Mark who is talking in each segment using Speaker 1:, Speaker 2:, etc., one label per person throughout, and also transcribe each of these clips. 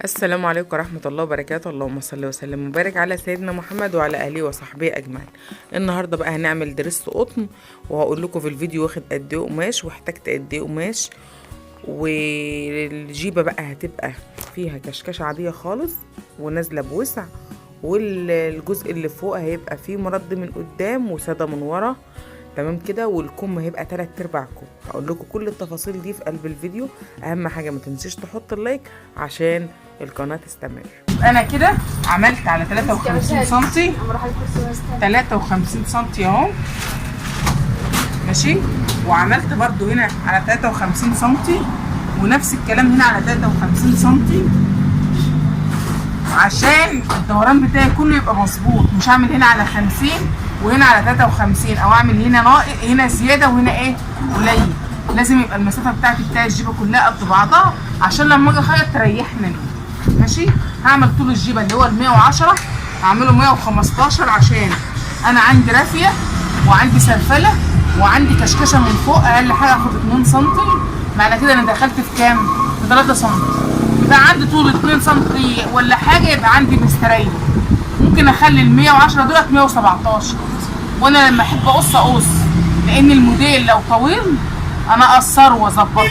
Speaker 1: السلام عليكم ورحمة الله وبركاته. اللهم صل وسلم وبارك على سيدنا محمد وعلى آله وصحبه أجمعين. النهاردة بقى هنعمل درس قطن، وهقول لكم في الفيديو واخد قد ايه قماش واحتجت قد ايه قماش. والجيبة بقى هتبقى فيها كشكشة عادية خالص ونازلة بوسع، والجزء اللي فوق هيبقى فيه مرد من قدام وسادة من ورا، تمام كده. والكم هيبقى 3/4 كم. هقول لكم كل التفاصيل دي في قلب الفيديو. اهم حاجه ما تنسيش تحط اللايك عشان القناه تستمر. انا كده عملت على 53 سم 53 سم اهو، ماشي. وعملت برضو هنا على 53 سم، ونفس الكلام هنا على 53 سم، عشان الدوران بتاعي كله يبقى مظبوط. مش هعمل هنا على 50 وهنا على 53، او اعمل هنا ناقص هنا زياده وهنا ايه قليل. لازم يبقى المسافه بتاعت الجيبه كلها قد بعضها عشان لما اجي اخيط تريحنا، ماشي. هعمل طول الجيبه اللي هو ال 110 هعمله 115، عشان انا عندي رافيه وعندي سرفله وعندي كشكشه من فوق. اقل حاجه اخد 2 سم، معنى كده انا دخلت في كام؟ في 3 سم. يبقى عندي طول 2 سم ولا حاجه، يبقى عندي مستريح. ممكن اخلي ال 110 دولت 117، وانا لما احب اقص لان الموديل لو طويل انا اقصره واظبطه،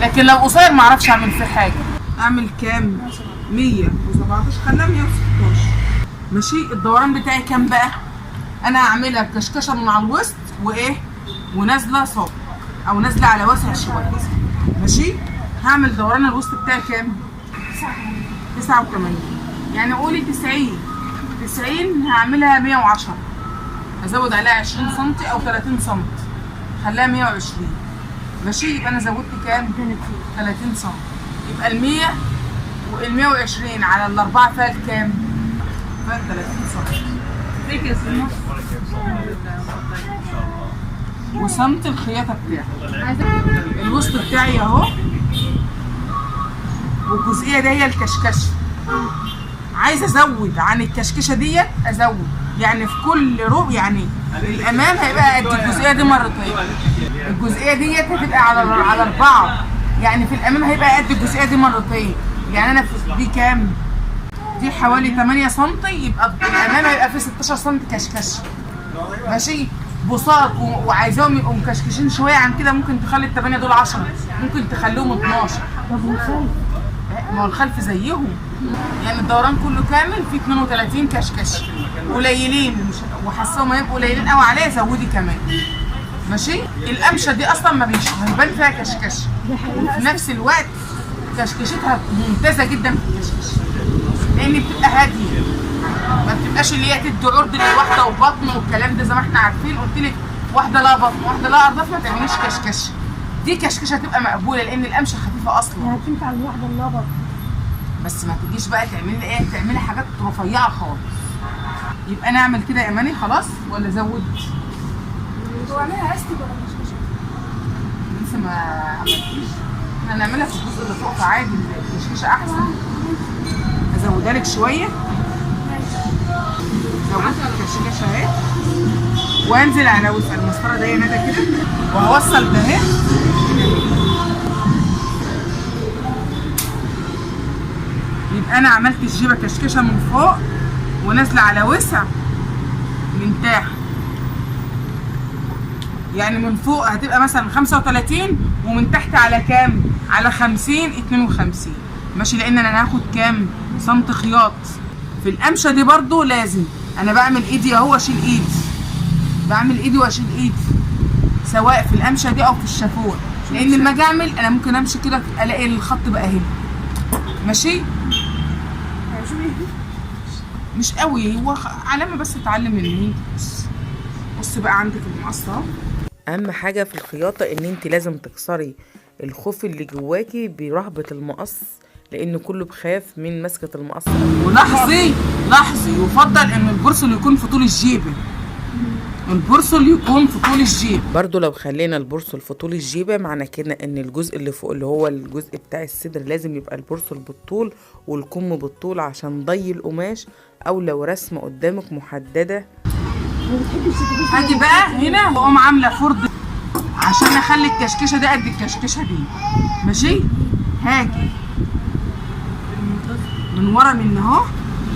Speaker 1: لكن لو قصير ما اعرفش اعمل فيه حاجه. اعمل كام؟ 117، خليها 116، ماشي. الدوران بتاعي كام بقى؟ انا هعملها كشكشه من على الوسط وايه ونازله صوب، او نازله على واسع شويه، ماشي. هعمل دوران الوسط بتاعي كام؟ 89، يعني قولي 90 هعملها 110، ازود عليها 20 سم او 30 سم، خليها 120، ماشي. يبقى انا زودت كام؟ 30 سم. يبقى ال 100 وال 120 على الاربعه فيها كام؟ فيها 30 سم. وسمت الخياطه بتاعي. الوسط بتاعي اهو، والجزئيه دي هي الكشكشه. عايزه ازود عن الكشكشه ديت، ازود يعني في كل ربع، يعني الامام هيبقى قد الجزئيه دي مرتين، الجزئيه ديت هتبقى على 4، يعني في الامام هيبقى قد الجزئيه دي مرتين. يعني انا في دي كام؟ دي حوالي 8 سم، يبقى الامام هيبقى فيه 16 سم كشكشه، ماشي. بساط وعايزاهم يبقوا مكشكشين شويه عن كده، ممكن تخلي ال8 دول 10، ممكن تخليهم 12. طب والخلف؟ ما هو الخلف زيهم، يعني الدوران كله كامل فيه 32 كشكشه قليلين، مش وحاساهم هيبقوا قليلين قوي عليا، زودي كمان، ماشي. القمشه دي اصلا ما هيبان فيها كشكشه، وفي نفس الوقت كشكشتها ممتازه جدا في الكشكشه، لان بتبقى هاديه، ما بتبقاش اللي هي تدي عرض للواحده وبطن والكلام ده زي ما احنا عارفين. قلت لك واحده لا بطن واحده لا ارداف، ما تعمليش كشكشه. دي كشكشه هتبقى مقبوله لان القمشه خفيفه اصلا،
Speaker 2: يعني تنفع الواحده لا بطن،
Speaker 1: بس ما تجيش بقى تعملي ايه، تعملي حاجات رفيعه خالص. يبقى انا اعمل كده يا اماني خلاص ولا ازود؟
Speaker 2: هو اعملها استك ولا كشكشه؟
Speaker 1: لسه ما عملتيش. احنا هنعملها في الجزء اللي فوق عادي، الكشكشه احسن. ازودها لك شويه، زودت الكشكشه اهي، وانزل على وسط المسطره دي ندى كده، وهوصل ده اهي. يبقى انا عملت الجيبه كشكشه من فوق ونازله على وسع من تحت، يعني من فوق هتبقى مثلا 35 ومن تحت على كام؟ على 50 52، ماشي. لان انا هاخد كام سمت خياط في القمشه دي. برضو لازم انا بعمل ايدي اهو واشيل ايدي، بعمل ايدي واشيل ايدي، سواء في القمشه دي او في الشافوه، لان لما اجي اعمل انا ممكن امشي كده الاقي الخط بقى هنا، ماشي. مش قوي، هو علامه بس اتعلم مني. بص بقى عندك المقص اهو. اهم حاجه في الخياطه ان انت لازم تكسري الخوف اللي جواكي برهبه المقص، لان كله بخاف من مسكه المقص. ولاحظي يفضل ان البرسل يكون في طول الجيبه، البرسل يكون في طول الجيب. برضو لو خلينا البرسل في طول الجيبه، معنى كده ان الجزء اللي فوق اللي هو الجزء بتاع الصدر لازم يبقى البرسل بالطول والكم بالطول، عشان ضي القماش، او لو رسمه قدامك محدده. هاجي بقى هنا واقوم عامله فرد عشان اخلي الكشكشه دي قد الكشكشه دي، ماشي. هاجي من ورا من اهو،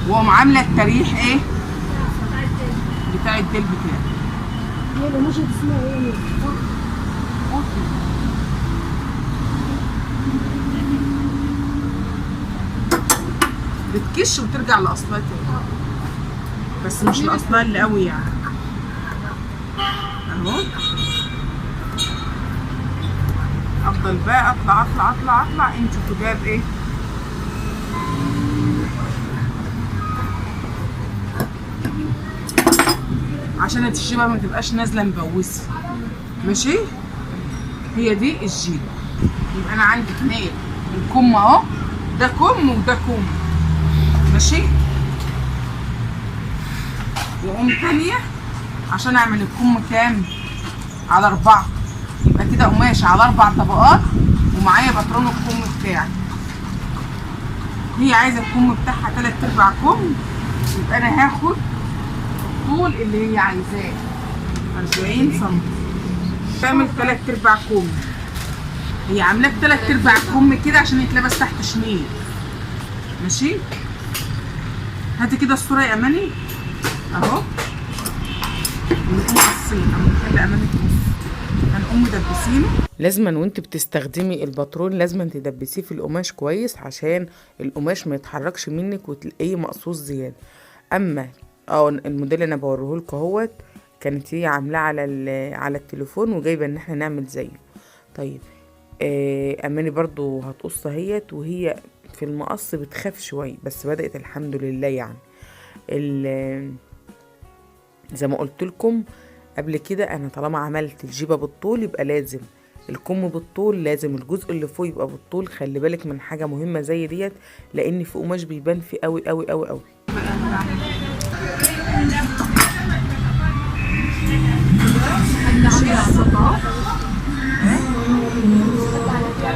Speaker 1: واقوم عامله التريح ايه بتاع الديل بتاعي.
Speaker 2: هي القماشة دي اسمها ايه؟
Speaker 1: بتكش وترجع لاصلها تاني، بس مش لاصلها اللي قوي يعني. اهو افضل بقى اطلع اطلع اطلع اطلع. انت جاب ايه عشان الشيبه ما تبقاش نازله مبوسه. ماشي، هي دي الجيبه. يبقى انا عندي اتنين، الكم اهو، ده كم وده كم. ماشي، واقوم تانية عشان اعمل الكم كام؟ على 4. يبقى كده قماش على 4 طبقات، ومعايا بطرون الكم بتاعي. هي عايزه الكم بتاعها 3/4 كم، يبقى انا هاخد الطول اللي هي عايزاه 40 سم، تعمل 3/4 كم. هي عاملاه 3/4 كم كده عشان يتلبس تحت شميل. ماشي، هاتي كده الصوره يا اماني اهو. نقوم قصين او نخلي اماني تقص، هنقوم مدبسينه. لازما وانت بتستخدمي الباترون لازما تدبسيه في القماش كويس عشان القماش ما يتحركش منك وتلاقيه مقصوص زياده. اما الموديل اللي انا بوريهولكوا اهوت كانت هي عاملاه على التليفون وجايبه ان احنا نعمل زيه. طيب اماني برضو هتقص اهيت، وهي في المقص بتخاف شويه بس بدات الحمد لله يعني. زي ما قلت لكم قبل كده، انا طالما عملت الجيبه بالطول يبقى لازم الكم بالطول، لازم الجزء اللي فوق يبقى بالطول. خلي بالك من حاجه مهمه زي ديت، لان في قماش بيبان فيه قوي قوي قوي قوي.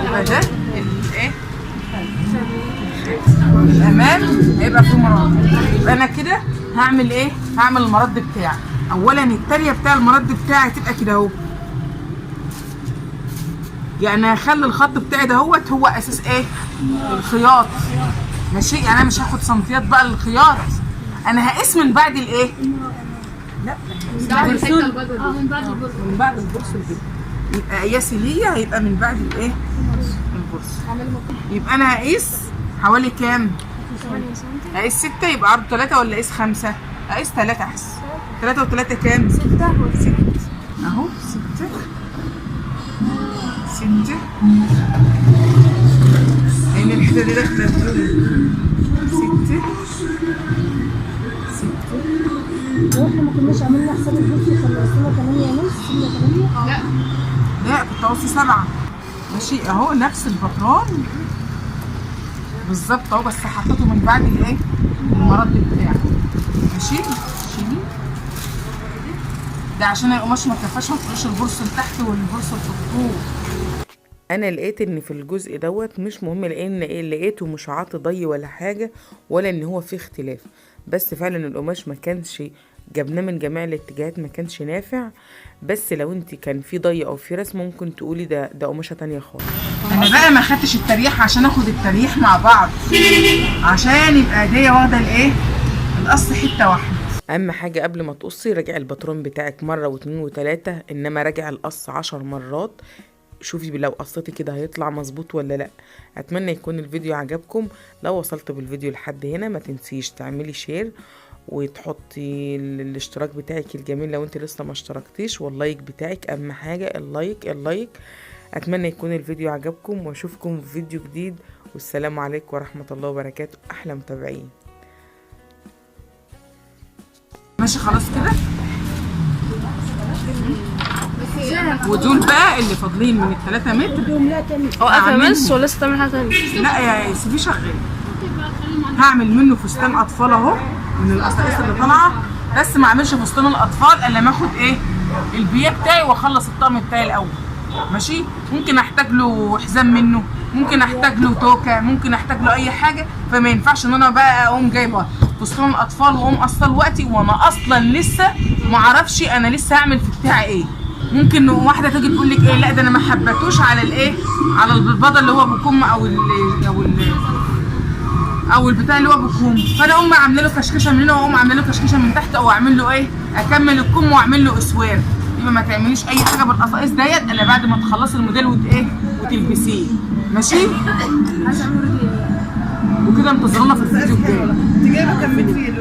Speaker 1: يبقى ده الايه الامام هيبقى فيه مراد. يبقى انا كده هعمل ايه؟ هعمل المرد بتاعي. اولا التانية بتاع المرد بتاعي تبقى كده اهو، يعني هخلي الخط بتاعي ده هو اساس ايه؟ الخياط. ماشي، يعني انا مش هاخد سنتيات بقى للخياط، انا هقيس من بعد الايه؟ لا من بعد البرص كده. يبقى قياسي ليا هيبقى من بعد الايه؟ البرص. يبقى انا هقيس حوالي كام؟ هقيس 6. يبقى عرض 3 ولا اقيس 5؟ هقيس 3 احسن. 3 و3 كام؟ 6 اهو. 6 لان الحته دي داخله 6
Speaker 2: واحنا ما كناش عملنا حساب البوكي، خلصنا 8:30.
Speaker 1: لا كنت قصدي 7. ماشي اهو نفس البطرون بالظبط اهو، بس حطيته من بعد الايه؟ المرد بتاعي. ماشي، شيلي ده عشان القماش ما تكفاش، ما تقولش البرص لتحت والبرص لفوق. انا لقيت ان في الجزء دوت مش مهم، لان لقيته مش عاطي ضي ولا حاجه، ولا ان هو فيه اختلاف، بس فعلا القماش ما كانش جبناه من جميع الاتجاهات، ما كانش نافع. بس لو انت كان في ضي او في رسم ممكن تقولي ده قماشه تانية خالص. انا بقى ما خدتش التريح عشان اخد التريح مع بعض، عشان يبقى دي واخده الايه؟ القص حته واحده. اهم حاجه قبل ما تقصي راجعي الباترون بتاعك مره واثنين وثلاثه، انما راجعي القص 10 مرات. شوفي لو قصتي كده هيطلع مظبوط ولا لا. اتمنى يكون الفيديو عجبكم. لو وصلت بالفيديو لحد هنا ما تنسيش تعملي شير وتحطي الاشتراك بتاعك الجميل لو انت لسه ما اشتركتيش، واللايك بتاعك اهم حاجه. اللايك. اتمنى يكون الفيديو عجبكم، واشوفكم في فيديو جديد، والسلام عليكم ورحمه الله وبركاته. احلى متابعين. ماشي خلاص كده. ودول بقى اللي فاضلين من ال3 متر
Speaker 2: اوقفها بس ولا لسه تعمل حاجه ثانيه؟
Speaker 1: لا يا سيبيه شغال. هعمل منه فستان اطفال اهو من القصاقيس اللي طالعه، بس ما اعملش فستان الاطفال الا ما اخد ايه؟ البيه بتاعي واخلص الطقم بتاعي الاول. ماشي، ممكن احتاج له حزام منه، ممكن احتاج له توكه، ممكن احتاج له اي حاجه. فما ينفعش ان انا بقى اقوم جايبه فستان الاطفال واقوم قصه وقتي وانا اصلا لسه ما اعرفش انا لسه هعمل في بتاعي ايه. ممكن واحده تيجي تقول لك ايه؟ لا ده انا ما حبتوش على الايه؟ على البلبضه اللي هو بكم او البتاع اللي هو بكم، فانا اقوم عامله له كشكشه من هنا واقوم عامله له كشكشه من تحت، او اعمل له ايه، اكمل الكم واعمل له اسوار. يبقى ما تعمليش اي حاجه بالقصايص ديت الا بعد ما تخلصي الموديل وتلبسيه. ماشي؟
Speaker 2: عايزه اعمل رجلي.
Speaker 1: وكده انتظرونا في الفيديو الجاي.
Speaker 3: انت جايبه كميه فيه